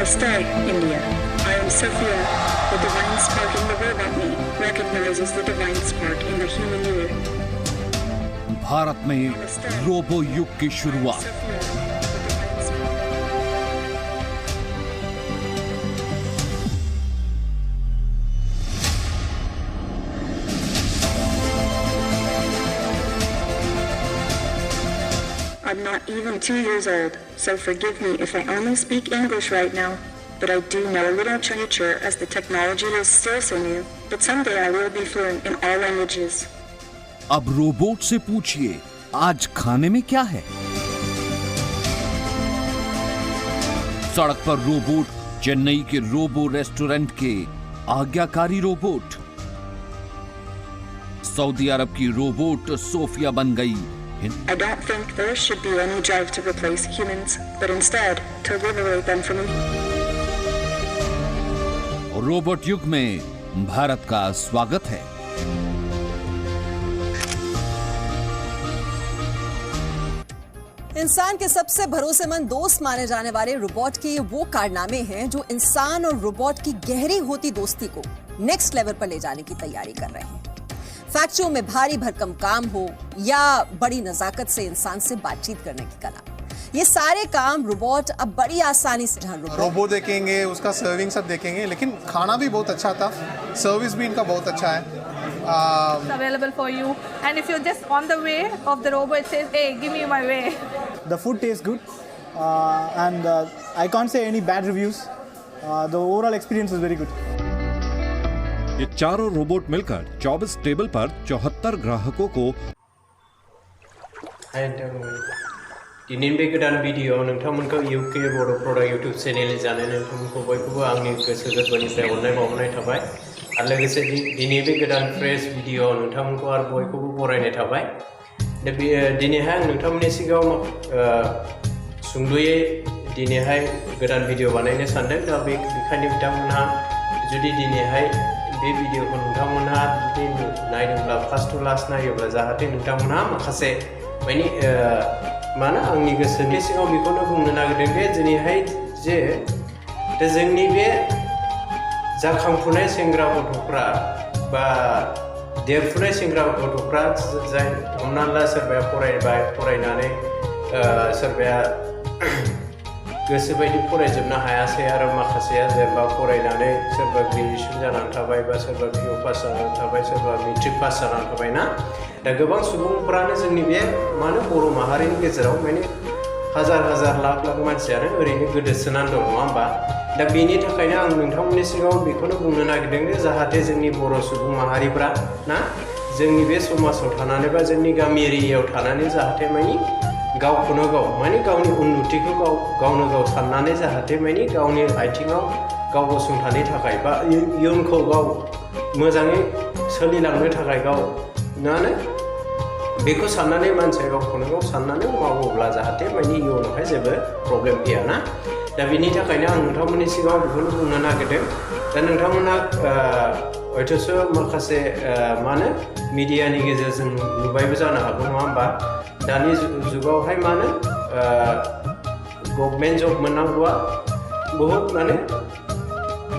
Namaste, India. I am Sophia. The divine spark in the robot me recognizes the divine spark in the human you. Bharat में रोबो युग की शुरुआत। I'm not even 2 years old, so forgive me if I only speak English right now. But I do know a little literature as the technology is still so new. But someday I will be fluent in all languages. अब robot से पूछिए आज खाने में क्या है। सड़क पर robot, Chennai के रोबो restaurant के आज्ञाकारी रोबोट। सऊदी अरब की रोबोट सोफिया बन गई। I don't think there should be any drive to replace humans, but instead to liberate them from. Robot युग में भारत का स्वागत है। इंसान के सबसे भरोसेमंद दोस्त माने जाने वाले रोबोट के ये वो कारनामे हैं जो इंसान और रोबोट की गहरी होती दोस्ती को नेक्स्ट लेवल पर ले जाने की तैयारी कर रहे हैं। फैक्ट्रियों में भारी भरकम काम हो या बड़ी नजाकत से इंसान से बातचीत करने की कला, ये सारे काम रोबोट अब बड़ी आसानी से रोबो देखेंगे, उसका सर्विंग सब देखेंगे, लेकिन खाना भी बहुत अच्छा था, सर्विस भी इनका बहुत अच्छा है। Available for you, and if you're just on the way of the robot, it says, "Hey, give me my way." The food tastes good, and I can't say any bad reviews. The overall experience is very good. ये चारों robot मिलकर 24 table पर 74 ग्राहकों को दिनैनि बे गोदान video नोंथांमोनखौ UK बर' product YouTube channel जानाय नोंथांमोनखौ बयखौबो आंनि गोसो गोरबोनिफ्राय अननाय बावहरनाय थाबाय आरो लोगोसे दिनै बे गोदान फ्रेश भिडिअ नोंथांमोनखौ आरो बयखौबो बरायनाय थाबाय। दा दिनैहाय आं नोंथांमोननि सिगाङाव सुंद'यै दिनैहाय गोदान भिडिअ बानायनो सानदों। दा बेखायनो बिथांमोनहा जुदि दिनैहाय बे भिडिअखौ नोंथांमोनहा जुदि नायदोंब्ला फार्स्ट टु लास्ट नायोब्ला जाहाथे नोंथांमोनहा माखासे माने मानो आंनि गोसोनि सिगाङाव बेखौनो बुंनो नागिरदों दे दिनैहाय जे जोंनि बे जाखांफुनाय सेंग्रा गथ'फ्रा बा देरफुनाय सेंग्रा गथ'फ्रा जाय हमना ला सोरबाया फरायबाय, फरायनानै सोरबाया गोसो बायदि फरायजोबनो हायासै आरो माखासेया जेनेबा फरायनानै सोरबा ग्रेजुएसन जानानै थाबाय बा सोरबा PU पास जानानै थाबाय, सोरबा मेट्रिक पास जानानै थाबाय ना। दा गोबां सुबुंफ्रानो जोंनि बे मानो बर' माहारिनि गेजेराव माने हाजार लाख मानसियानो ओरैनो गोदोसोनानै दं नङा होमबा। दा बेनि थाखायनो आं नोंथांमोननि सिगाङाव बेखौनो बुंनो नागिरदों जे जाहाथे जोंनि बर' सुबुं माहारिफ्रा ना जोंनि बे समाजाव थानानै बा जोंनि गामि एरियायाव थानानै जाहाथे माने गावखौनो गाव माने गावनि उन्नतिखौ गावनो गाव साननानै जाहाथे माने गावनि आथिङाव गाव गसंथानो थाखाय बा इयुनखौ गाव मोजाङै सोलिलांनो थाखाय गाव नानो बेखौ साननानै मानसिया गावखौनो गाव साननानै मावोब्ला जाहाथे माने इयुनावहाय जेबो प्रब्लेम फैया ना। दा बेनि थाखायनो आं नोंथांमोननि सिगाङाव बेखौनो बुंनो नागिरदों। दा नोंथांमोना हयथ'सो माखासे मानो मिडियानि गेजेरजों नुबायबो जानो हागौ नङा होमबा। दानि जुगावहाय मानो गभर्नमेन्ट जब मोननांगौआ बहुद माने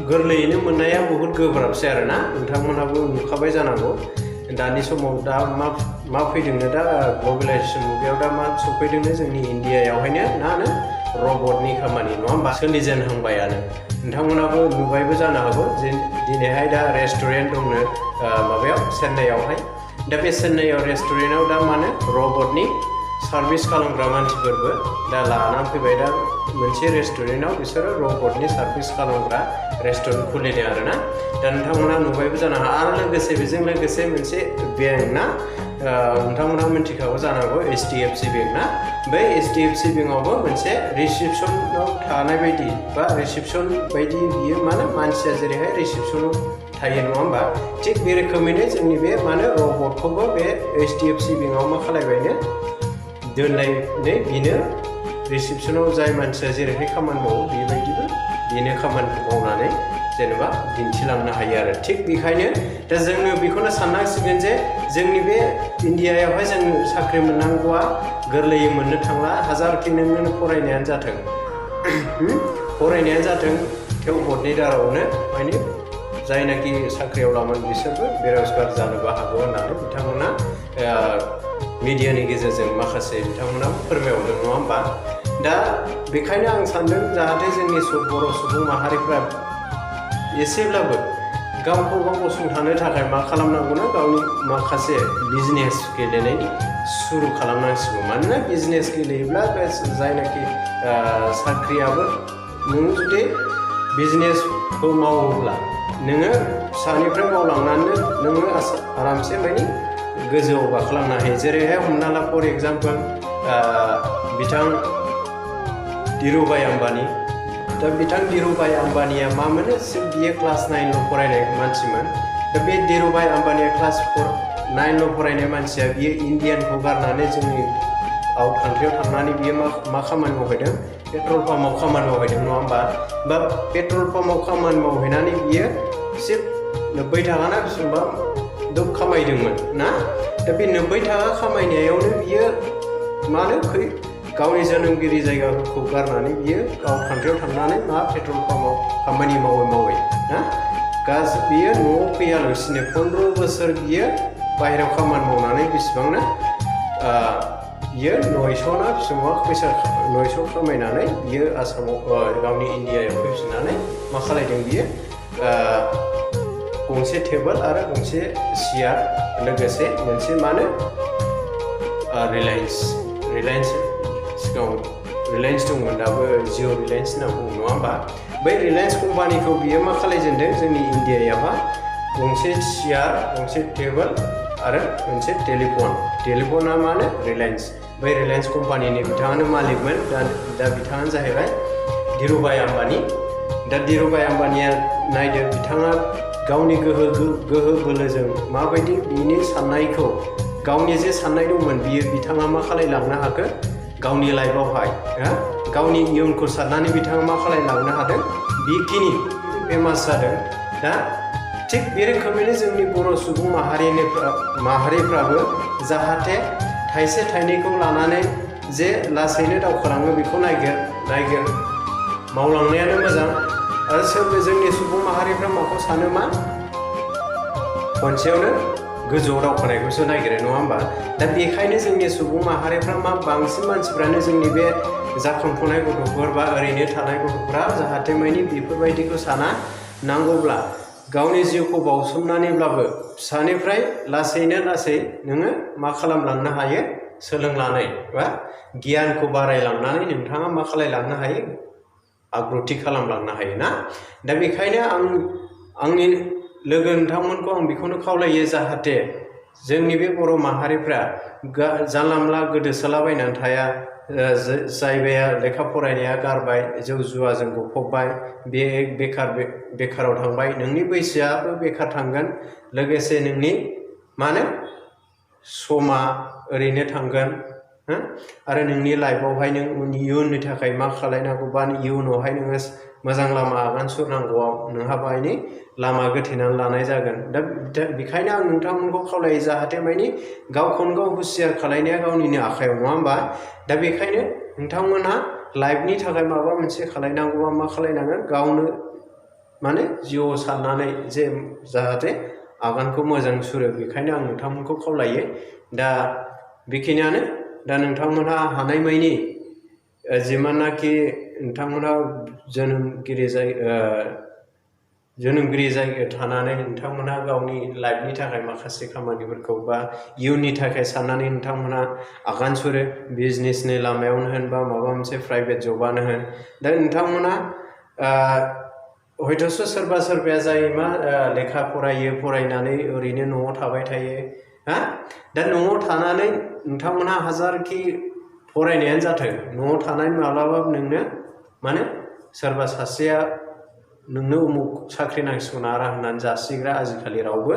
गोरलैयैनो मोननाया बहुद गोब्राबसै आरो ना। नोंथांमोनहाबो नुखाबाय जानांगौ दानि समाव दा मा फैदोंनो दा ग्लबेलाइजेसन मुगायाव दा मा सफैदोंनो जोंनि इन्डियायावहायनो नानो रबटनि खामानि नङा होमबा सोलिजेनहांबायानो। नोंथांमोनाबो नुबायबो जानो हागौ जे दिनैहाय दा रेस्टुरेन्ट दंनो माबायाव चेन्नाइयावहाय। दा बे चेन्नाइयाव रेस्टुरेन्टआव दा मानो रबटनि सार्भिस खालामग्रा मानसिफोरबो दा लानानै फैबाय। दा मोनसे रेस्टुरेन्टआव बिसोरो रबटनि सार्भिस खालामग्रा रेस्टुरेन्ट खुलिदों आरो ना। दा नोंथांमोना नुबायबो जानो हागौ आरो लोगोसे बेजों लोगोसे मोनसे बेंक ना नोंथांमोना मिथिखागौ जानांगौ HDFC बेंक ना। बै HDFC बेंकआवबो मोनसे रिसेपसनाव थानाय बायदि बा रिसेपसन बायदि बियो मानो मानसिया जेरैहाय रिसेपसनाव थायो नङा होमबा थिग बे रोखोमैनो जोंनि बे मानो रबटखौबो बे HDFC बेंकआव मा खालायबायनो दोननानै बिनो रिसेपसनाव जाय मानसिया जेरैहाय खामानि मावो बेबायदिबो बेनो खामानिखौ मावनानै जेनेबा दिन्थिलांनो हायो आरो। थिग बेखायनो दा जोङो बेखौनो साननांसिगोन जे जोंनि बे इन्डियायावहाय जों साख्रि मोननांगौआ गोरलैयै मोननो थांला हाजारखि नोङो फरायनायानो जाथों फरायनाया जाथों थेवबोनि दारावनो माने जायनाखि साख्रियाव लामोन बिसोरबो बेरोजगार जानोबो हागौ होननानै बिथांमोना मिडियानि गेजेरजों माखासे बिथांमोना फोरमायहरदों नङा होमबा दा बेखायनो आं सानदों जाहाथे जोंनि बर' सुबुं माहारिफ्रा एसेब्लाबो गावखौ गाव गसंथानो थाखाय मा खालामनांगौना गावनि माखासे बिजनेस गेलेनायनि सुरु खालामनांसिगौ मानोना बिजनेस गेलेयोब्ला बे जायनाखि साख्रियाबो नों जुदि बिजनेसखौ मावोब्ला नोङो फिसानिफ्राय मावलांनानै नोङो आरामसे माने गोजौआव गाखोलांनो हायो जेरैहाय हमना ला फर एग्जाम्पल बिथां धीरुभाई आम्बानी दा बिथां धीरुभाई आम्बानीया मा मोनो बियो क्लास 9 फरायनाय मानसिमोन दा बे धीरुभाई आम्बानीया क्लास 9 फरायनाय मानसिया बियो इन्डियानखौ गारनानै जोंनि आउट कान्ट्रियाव थांनानै बियो मा खामानि मावहैदों पेट्रल पाम्पआव खामानि मावहैदों नङा होमबा बा पेट्रल पाम्पआव खामानि मावहैनानै बियो एसे 90 थाखा ना बेसेबांबा दुब खामायदोंमोन ना दा बे 90 थाखा खामायनायावनो बियो मानो गावनि जोनोमगिरि जायगाखौ गारनानै बियो आउट कान्ट्रियाव थांनानै मा पेट्रल पाम्पआव खामानि मावै ना बियो न'आव फैयालासिनो 15 बोसोर बियो बाहेरायाव खामानि मावनानै बेसेबांनो बियो 900 ना बेसेबां फैसा 900 खामायनानै बियो आसामाव गावनि इन्डियायाव फैफिननानै मा खालायदों बियो गंसे टेबोल आरो गंसे सियार लोगोसे मोनसे मानो रिलायन्स सिगाङाव रिलायन्स दंमोन दाबो जिअ रिलायन्स होनना बुङो नङा होमबा बै रिलायन्स कम्पानिखौ बियो मा खालायजेनदों जोंनि इन्डियायावहा गंसे सियार गंसे टेबोल आरो मोनसे टेलिफना मानो रिलायन्स बै रिलायन्स कम्पानिनि बिथाङानो मालिकमोन दा बिथाङानो जाहैबाय धीरुभाई आम्बानी दा धीरुभाई आम्बानीया नायदो बिथाङा गावनि गोहो बोलोजों माबायदि बिनि साननायखौ गावनि जे साननाय दंमोन बिथाङा मा खालायलांनो हाखो गावनि लाइफआवहाय गावनि इयुनखौ साननानै बिथाङा मा खालायलांनो हादों बेखिनि फेमास जादों दा थिग बे रोखोमैनो जोंनि बर' सुबुं माहारिफ्राबो जाहाथे थाइसे थाइनैखौ लानानै जे लासैनो दावखोलाङो बेखौ नायगिर मावलांनायानो मोजां आरो जोंनि सुबुं माहारिफ्रा माखौ सानो मा खनसेयावनो गोजौआव दावखोनायखौसो नागिरो नङा होमबा दा बेखायनो जोंनि सुबुं माहारिफ्रा बांसिन मानसिफ्रानो जोंनि बे जाखांफुनाय गथ'फोर बा ओरैनो थानाय गथ'फ्रा जाहाथे मानि बेफोरबायदिखौ साना नांगौब्ला गावनि जिउखौ बावसोमनानैब्लाबो फिसानिफ्राय लासैनो लासै नोङो मा खालामलांनो हायो सोलोंनानै बा गियानखौ बारायलांनानै नोंथाङा मा खालायलांनो हायो आब्रुथि खालामलांनो हायो ना दा बेखायनो आंनि लोगो नोंथांमोनखौ आं बेखौनो खावलायो जाहाथे जोंनि बे बर' माहारिफ्रा जानला मोनला गोदोसोलाबायनानै थाया जायबाया लेखा फरायनाया गारबाय जौ जुवाजों गफबबाय बे बेखाराव थांबाय नोंनि बैसोआबो बेखार थांगोन लोगोसे नोंनि मानो समा ओरैनो थांगोन आरो नोंनि लाइफआवहाय नों इयुननि थाखाय मा खालायनांगौ बा इयुनावहाय नोङो मोजां लामा आगान सुरनांगौआव नोंहा बाहायनि लामा गोथेनानै लानाय जागोन दा बेखायनो आं नोंथांमोनखौ खावलायो जाहाथे मानि गावखौनो गाव हुसियार खालायनाया गावनिनो आखायाव नङा होमबा दा बेखायनो नोंथांमोनहा लाइफनि थाखाय माबा मोनसे खालायनांगौबा मा खालायनांगोन गावनो माने जिउआव साननानै जे जाहाथे आगानखौ मोजां सुरो बेखायनो आं नोंथांमोनखौ खावलायो दा बेखिनियानो दा नोंथांमोनहा हानायमानि जिमाननाखि नोंथांमोनहा जोनोमगिरि जायगायाव थानानै नोंथांमोनहा गावनि लाइफनि थाखाय माखासे खामानिफोरखौ बा इयुननि थाखाय साननानै नोंथांमोनहा आगान सुरो बिजनेसनि लामायावनो होन बा माबा मोनसे प्राइभेट जबानो होन दा नोंथांमोनहा हयथ'सो सोरबाया जायो मा लेखा फरायनानै ओरैनो न'आव थाबाय थायो दा न'आव थानानै नोंथांमोनहा हाजारखि फरायनायानो जाथों न'आव थानानै माब्लाबाबो नोंनो माने सोरबा सासेया नोंनो उमुक साख्रि नांसिगौ नारा होननानै जासिग्रा आजिखालि रावबो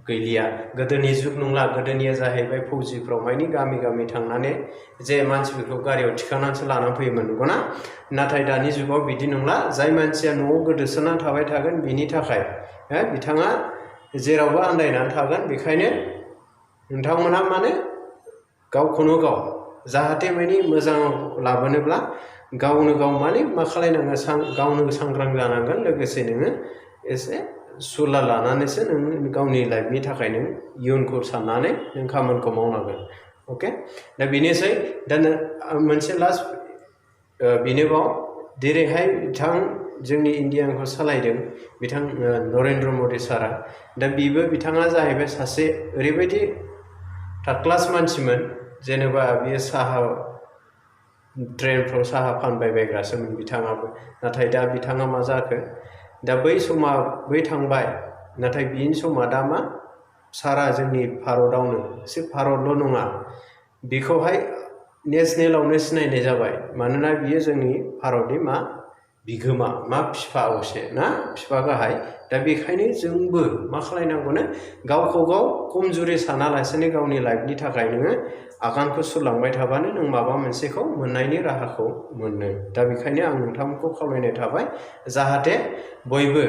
गैलिया गोदोनि जुग नंला गोदोनिया जाहैबाय फौजिफ्राव मानि गामि थांनानै जे मानसिफोरखौ गारियाव थिखांनानैसो लानानै फैयोमोन नंगौना नाथाय दानि जुगाव बिदि नंला जाय मानसिया न'आव गोदोसोनानै थाबाय थागोन बिनि थाखाय बिथाङा जेरावबो आन्दायनानै थागोन बेखायनो नोंथांमोनहा माने गावखौनो गाव जाहाथे मानि मोजां लाबोनोब्ला गावनो गाव माने मा खालायनांगोन गावनो सांग्रां जानांगोन लोगोसे नोङो एसे सुला लानानैसो नों गावनि लाइफनि थाखाय नों इयुनखौ साननानै नों खामानिखौ मावनांगोन अके दा बेनोसै दा मोनसे लास्ट बेनोबाव जेरैहाय बिथां जोंनि इण्डियाखौ सालायदों बिथां नरेन्द्र मदि सारा दा बिथाङा जाहैबाय सासे ओरैबायदि थार्ड क्लास मानसिमोन जेनेबा बियो साहा ट्रेनफ्राव साहा फानबाय बायग्रासोमोन बिथाङाबो नाथाय दा बिथाङा मा जाखो दा बै समा बै थांबाय नाथाय बिनि समा दा मा सारा जोंनि भारतआवनो एसे भारतल' नङा बेखौहाय नेसनेलावनो सिनायनाय जाबाय मानोना बियो जोंनि भारतनि मा बिगोमा मा बिफा असे ना बिफा गाहाय दा बेखायनो जोंबो मा खालायनांगौनो गावखौ गाव कमजुरि सानालासेनो गावनि लाइफनि थाखाय नोङो आगानखौ सुरलांबाय थाबानो नों माबा मोनसेखौ मोननायनि राहाखौ मोनो दा बेखायनो आं नोंथांमोनखौ खावलायनाय थाबाय जाहाथे बयबो